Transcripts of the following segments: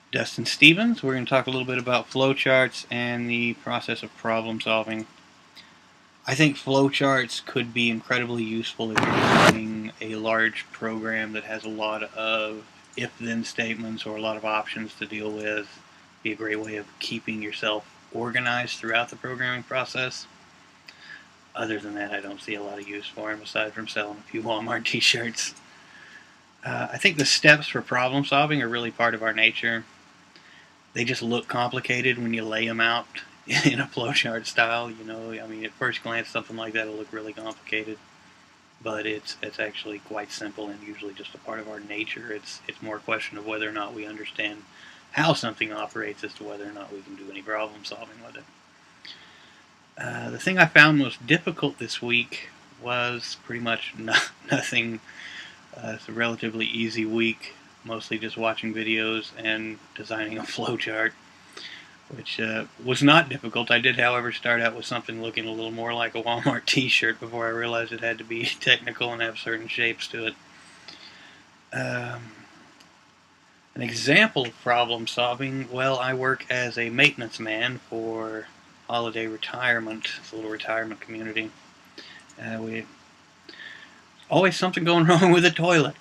Dustin Stevens. We're going to talk a little bit about flowcharts and the process of problem solving. I think flowcharts could be incredibly useful if you're doing a large program that has a lot of if-then statements or a lot of options to deal with. Be a great way of keeping yourself organized throughout the programming process. Other than that, I don't see a lot of use for them aside from selling a few Walmart t-shirts. I think the steps for problem solving are really part of our nature. They just look complicated when you lay them out in a flowchart style. I mean, at first glance, something like that will look really complicated, but it's actually quite simple and usually just a part of our nature. It's more a question of whether or not we understand how something operates as to whether or not we can do any problem solving with it. The thing I found most difficult this week was pretty much nothing. It's a relatively easy week, mostly just watching videos and designing a flowchart, which was not difficult. I did, however, start out with something looking a little more like a Walmart t-shirt before I realized it had to be technical and have certain shapes to it. An example of problem solving, well, I work as a maintenance man for Holiday Retirement. It's a little retirement community. We always something going wrong with the toilet.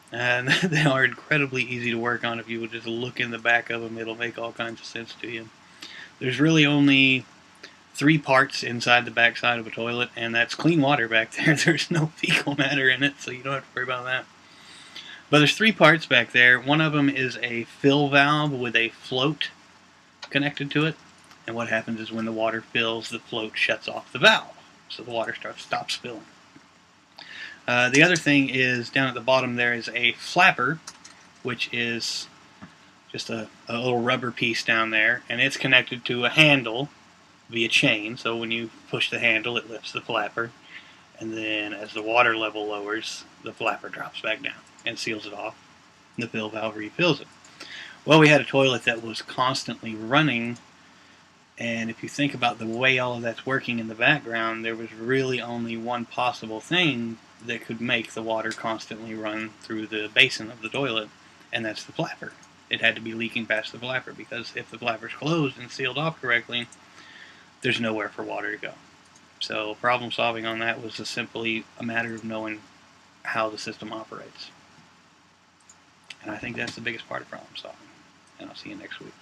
And they are incredibly easy to work on. If you would just look in the back of them, it'll make all kinds of sense to you. There's really only 3 parts inside the backside of a toilet, and that's clean water back there. There's no fecal matter in it, so you don't have to worry about that. But there's 3 parts back there. One of them is a fill valve with a float connected to it. And what happens is when the water fills, the float shuts off the valve, so the water stops filling. The other thing is down at the bottom there is a flapper, which is just a little rubber piece down there, and it's connected to a handle via chain. So when you push the handle, it lifts the flapper, and then as the water level lowers, the flapper drops back down and seals it off, and the fill valve refills it. Well, we had a toilet that was constantly running, and if you think about the way all of that's working in the background, there was really only one possible thing that could make the water constantly run through the basin of the toilet, and that's the flapper. It had to be leaking past the flapper, because if the flapper's closed and sealed off correctly, there's nowhere for water to go. So problem solving on that was just simply a matter of knowing how the system operates. And I think that's the biggest part of problem solving. And I'll see you next week.